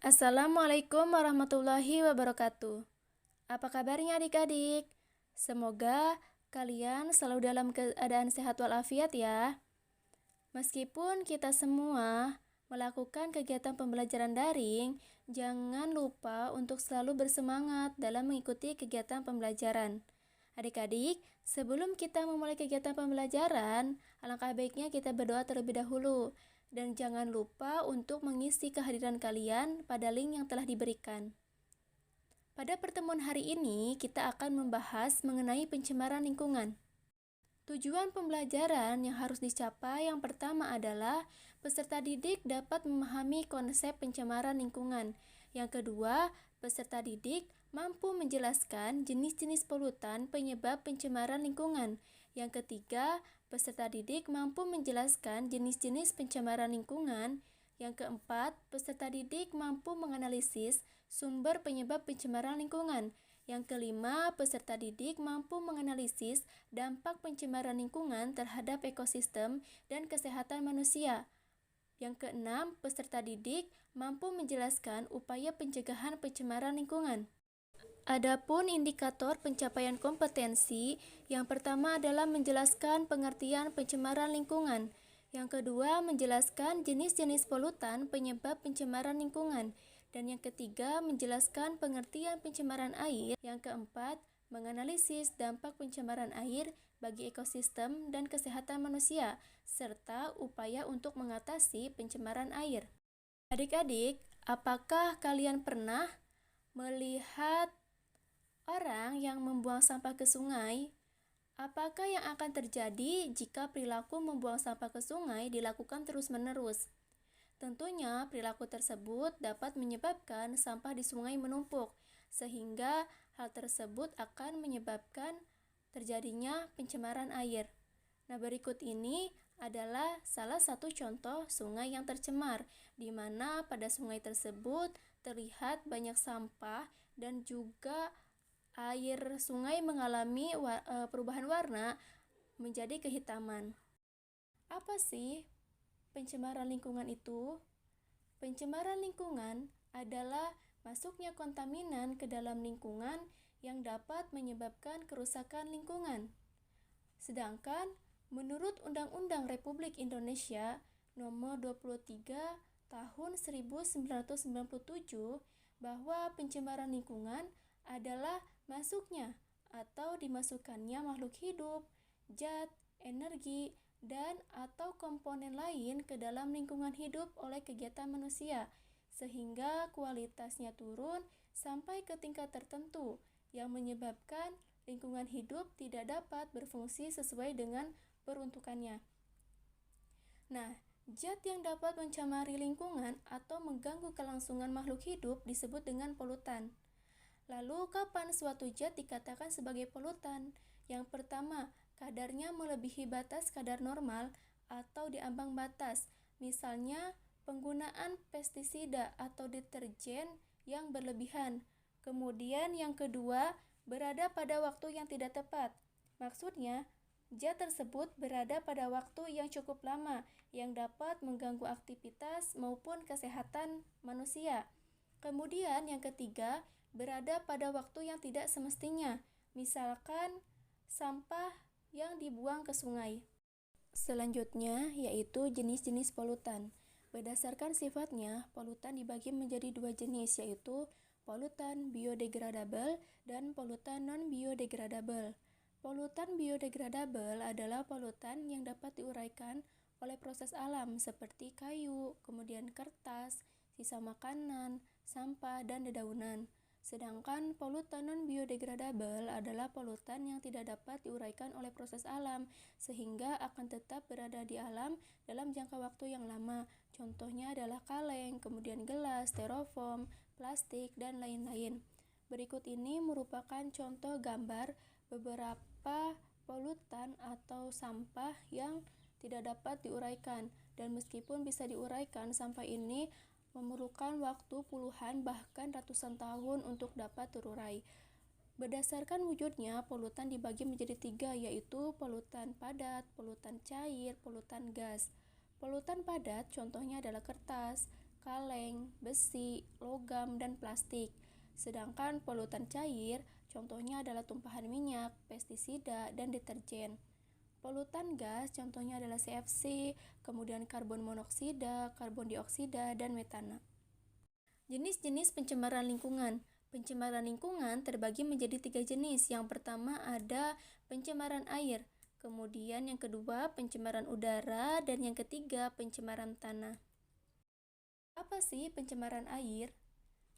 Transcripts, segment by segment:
Assalamualaikum warahmatullahi wabarakatuh. Apa kabarnya adik-adik? Semoga kalian selalu dalam keadaan sehat walafiat ya. Meskipun kita semua melakukan kegiatan pembelajaran daring, jangan lupa untuk selalu bersemangat dalam mengikuti kegiatan pembelajaran. Adik-adik, sebelum kita memulai kegiatan pembelajaran, alangkah baiknya kita berdoa terlebih dahulu. Dan jangan lupa untuk mengisi kehadiran kalian pada link yang telah diberikan. Pada pertemuan hari ini, kita akan membahas mengenai pencemaran lingkungan. Tujuan pembelajaran yang harus dicapai yang pertama adalah peserta didik dapat memahami konsep pencemaran lingkungan. Yang kedua, peserta didik mampu menjelaskan jenis-jenis polutan penyebab pencemaran lingkungan. Yang ketiga, peserta didik mampu menjelaskan jenis-jenis pencemaran lingkungan. Yang keempat, peserta didik mampu menganalisis sumber penyebab pencemaran lingkungan. Yang kelima, peserta didik mampu menganalisis dampak pencemaran lingkungan terhadap ekosistem dan kesehatan manusia. Yang keenam, peserta didik mampu menjelaskan upaya pencegahan pencemaran lingkungan. Adapun indikator pencapaian kompetensi, yang pertama adalah menjelaskan pengertian pencemaran lingkungan. Yang kedua, menjelaskan jenis-jenis polutan penyebab pencemaran lingkungan. Dan yang ketiga, menjelaskan pengertian pencemaran air. Yang keempat, menganalisis dampak pencemaran air bagi ekosistem dan kesehatan manusia, serta upaya untuk mengatasi pencemaran air. Adik-adik, apakah kalian pernah melihat orang yang membuang sampah ke sungai? Apakah yang akan terjadi jika perilaku membuang sampah ke sungai dilakukan terus-menerus? Tentunya perilaku tersebut dapat menyebabkan sampah di sungai menumpuk, sehingga hal tersebut akan menyebabkan terjadinya pencemaran air. Nah, berikut ini adalah salah satu contoh sungai yang tercemar, di mana pada sungai tersebut terlihat banyak sampah dan juga air sungai mengalami perubahan warna menjadi kehitaman. Apa sih pencemaran lingkungan itu? Pencemaran lingkungan adalah masuknya kontaminan ke dalam lingkungan yang dapat menyebabkan kerusakan lingkungan. Sedangkan menurut Undang-Undang Republik Indonesia Nomor 23 Tahun 1997 bahwa pencemaran lingkungan adalah masuknya atau dimasukkannya makhluk hidup, zat, energi, dan atau komponen lain ke dalam lingkungan hidup oleh kegiatan manusia, sehingga kualitasnya turun sampai ke tingkat tertentu yang menyebabkan lingkungan hidup tidak dapat berfungsi sesuai dengan peruntukannya. Nah, zat yang dapat mencemari lingkungan atau mengganggu kelangsungan makhluk hidup disebut dengan polutan. Lalu, kapan suatu zat dikatakan sebagai polutan? Yang pertama, kadarnya melebihi batas kadar normal atau di ambang batas. Misalnya, penggunaan pestisida atau deterjen yang berlebihan. Kemudian yang kedua, berada pada waktu yang tidak tepat. Maksudnya, zat tersebut berada pada waktu yang cukup lama yang dapat mengganggu aktivitas maupun kesehatan manusia. Kemudian yang ketiga, berada pada waktu yang tidak semestinya, misalkan sampah yang dibuang ke sungai. Selanjutnya yaitu jenis-jenis polutan. Berdasarkan sifatnya, polutan dibagi menjadi dua jenis, yaitu polutan biodegradabel dan polutan non-biodegradabel. Polutan biodegradabel adalah polutan yang dapat diuraikan oleh proses alam seperti kayu, kemudian kertas, sisa makanan, sampah, dan dedaunan. Sedangkan polutan non-biodegradabel adalah polutan yang tidak dapat diuraikan oleh proses alam, sehingga akan tetap berada di alam dalam jangka waktu yang lama. Contohnya adalah kaleng, kemudian gelas, styrofoam, plastik, dan lain-lain. Berikut ini merupakan contoh gambar beberapa polutan atau sampah yang tidak dapat diuraikan, dan meskipun bisa diuraikan, sampah ini memerlukan waktu puluhan bahkan ratusan tahun untuk dapat terurai. Berdasarkan wujudnya, polutan dibagi menjadi tiga, yaitu polutan padat, polutan cair, polutan gas. Polutan padat contohnya adalah kertas, kaleng, besi, logam, dan plastik. Sedangkan polutan cair, contohnya adalah tumpahan minyak, pestisida, dan deterjen. Polutan gas, contohnya adalah CFC, kemudian karbon monoksida, karbon dioksida, dan metana. Jenis-jenis pencemaran lingkungan. Pencemaran lingkungan terbagi menjadi 3 jenis. Yang pertama ada pencemaran air, kemudian yang kedua pencemaran udara, dan yang ketiga pencemaran tanah. Apa sih pencemaran air?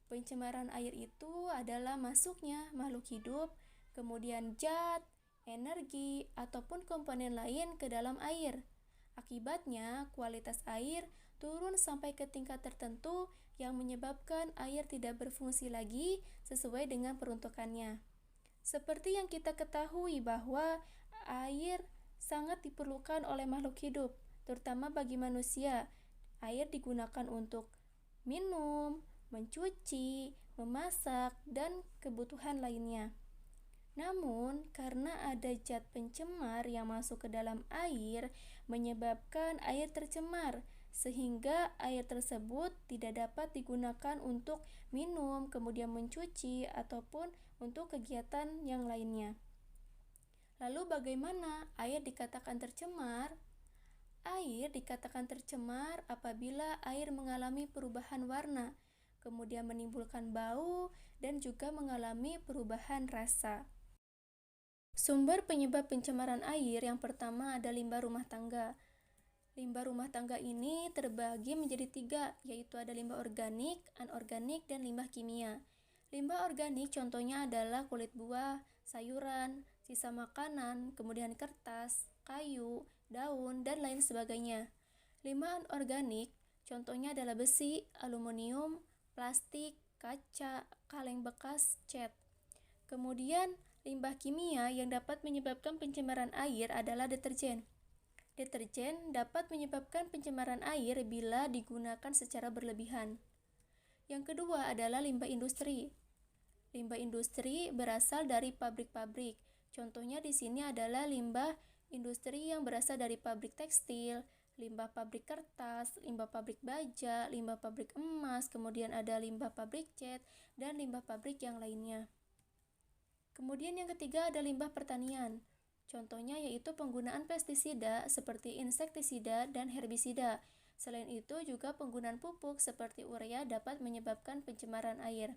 Pencemaran air itu adalah masuknya makhluk hidup, kemudian zat, energi, ataupun komponen lain ke dalam air. Akibatnya, kualitas air turun sampai ke tingkat tertentu yang menyebabkan air tidak berfungsi lagi sesuai dengan peruntukannya. Seperti yang kita ketahui bahwa air sangat diperlukan oleh makhluk hidup, terutama bagi manusia. Air digunakan untuk minum, mencuci, memasak, dan kebutuhan lainnya. Namun, karena ada zat pencemar yang masuk ke dalam air, menyebabkan air tercemar, sehingga air tersebut tidak dapat digunakan untuk minum, kemudian mencuci, ataupun untuk kegiatan yang lainnya. Lalu bagaimana air dikatakan tercemar? Air dikatakan tercemar apabila air mengalami perubahan warna, kemudian menimbulkan bau, dan juga mengalami perubahan rasa. Sumber penyebab pencemaran air yang pertama ada limbah rumah tangga. Limbah rumah tangga ini terbagi menjadi 3, yaitu ada limbah organik, anorganik, dan limbah kimia. Limbah organik contohnya adalah kulit buah, sayuran, sisa makanan, kemudian kertas, kayu, daun, dan lain sebagainya. Limbah anorganik contohnya adalah besi, aluminium, plastik, kaca, kaleng bekas, cat. Kemudian limbah kimia yang dapat menyebabkan pencemaran air adalah deterjen. Deterjen dapat menyebabkan pencemaran air bila digunakan secara berlebihan. Yang kedua adalah limbah industri. Limbah industri berasal dari pabrik-pabrik. Contohnya di sini adalah limbah industri yang berasal dari pabrik tekstil, limbah pabrik kertas, limbah pabrik baja, limbah pabrik emas, kemudian ada limbah pabrik cat, dan limbah pabrik yang lainnya. Kemudian yang ketiga ada limbah pertanian. Contohnya yaitu penggunaan pestisida seperti insektisida dan herbisida. Selain itu juga penggunaan pupuk seperti urea dapat menyebabkan pencemaran air.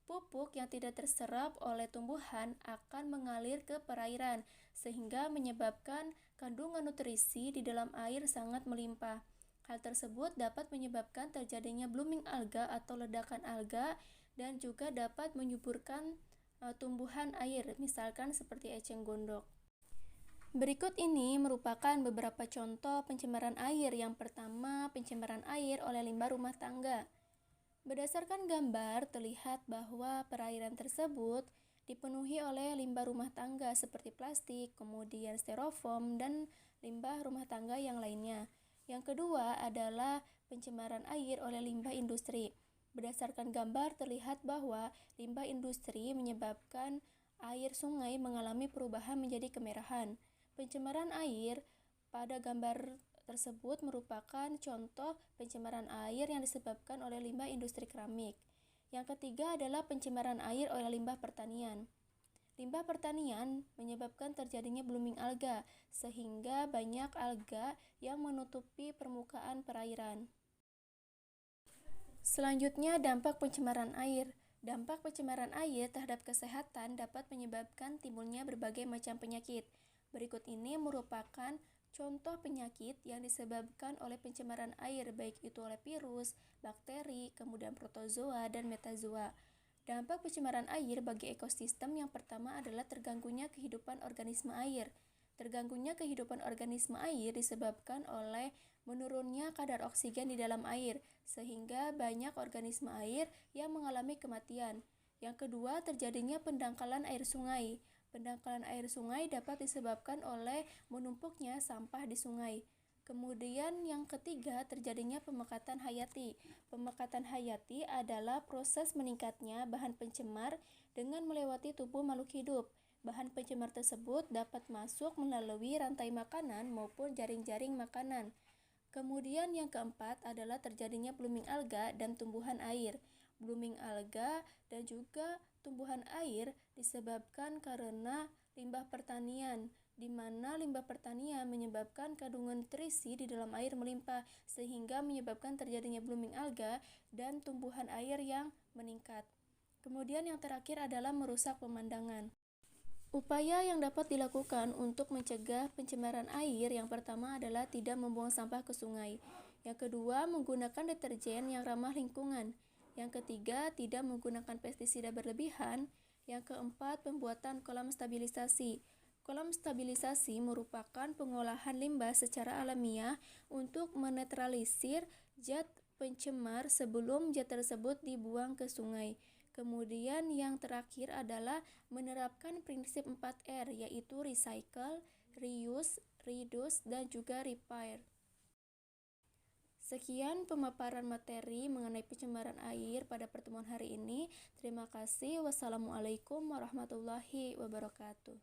Pupuk yang tidak terserap oleh tumbuhan akan mengalir ke perairan sehingga menyebabkan kandungan nutrisi di dalam air sangat melimpah. Hal tersebut dapat menyebabkan terjadinya blooming alga atau ledakan alga dan juga dapat menyuburkan tumbuhan air, misalkan seperti eceng gondok. Berikut ini merupakan beberapa contoh pencemaran air. Yang pertama, pencemaran air oleh limbah rumah tangga. Berdasarkan gambar, terlihat bahwa perairan tersebut dipenuhi oleh limbah rumah tangga seperti plastik, kemudian styrofoam, dan limbah rumah tangga yang lainnya. Yang kedua adalah pencemaran air oleh limbah industri. Berdasarkan gambar terlihat bahwa limbah industri menyebabkan air sungai mengalami perubahan menjadi kemerahan. Pencemaran air pada gambar tersebut merupakan contoh pencemaran air yang disebabkan oleh limbah industri keramik. Yang ketiga adalah pencemaran air oleh limbah pertanian. Limbah pertanian menyebabkan terjadinya blooming alga, sehingga banyak alga yang menutupi permukaan perairan. Selanjutnya, dampak pencemaran air. Dampak pencemaran air terhadap kesehatan dapat menyebabkan timbulnya berbagai macam penyakit. Berikut ini merupakan contoh penyakit yang disebabkan oleh pencemaran air, baik itu oleh virus, bakteri, kemudian protozoa, dan metazoa. Dampak pencemaran air bagi ekosistem yang pertama adalah terganggunya kehidupan organisme air. Terganggunya kehidupan organisme air disebabkan oleh menurunnya kadar oksigen di dalam air, sehingga banyak organisme air yang mengalami kematian. Yang kedua, terjadinya pendangkalan air sungai. Pendangkalan air sungai dapat disebabkan oleh menumpuknya sampah di sungai. Kemudian yang ketiga, terjadinya pemekatan hayati. Pemekatan hayati adalah proses meningkatnya bahan pencemar dengan melewati tubuh makhluk hidup. Bahan pencemar tersebut dapat masuk melalui rantai makanan maupun jaring-jaring makanan. Kemudian yang keempat adalah terjadinya blooming alga dan tumbuhan air. Blooming alga dan juga tumbuhan air disebabkan karena limbah pertanian, di mana limbah pertanian menyebabkan kandungan nutrisi di dalam air melimpah sehingga menyebabkan terjadinya blooming alga dan tumbuhan air yang meningkat. Kemudian yang terakhir adalah merusak pemandangan. Upaya yang dapat dilakukan untuk mencegah pencemaran air yang pertama adalah tidak membuang sampah ke sungai. Yang kedua, menggunakan deterjen yang ramah lingkungan. Yang ketiga, tidak menggunakan pestisida berlebihan. Yang keempat, pembuatan kolam stabilisasi. Kolam stabilisasi merupakan pengolahan limbah secara alamiah untuk menetralisir zat pencemar sebelum zat tersebut dibuang ke sungai. Kemudian yang terakhir adalah menerapkan prinsip 4R, yaitu recycle, reuse, reduce, dan juga repair. Sekian pemaparan materi mengenai pencemaran air pada pertemuan hari ini. Terima kasih. Wassalamualaikum warahmatullahi wabarakatuh.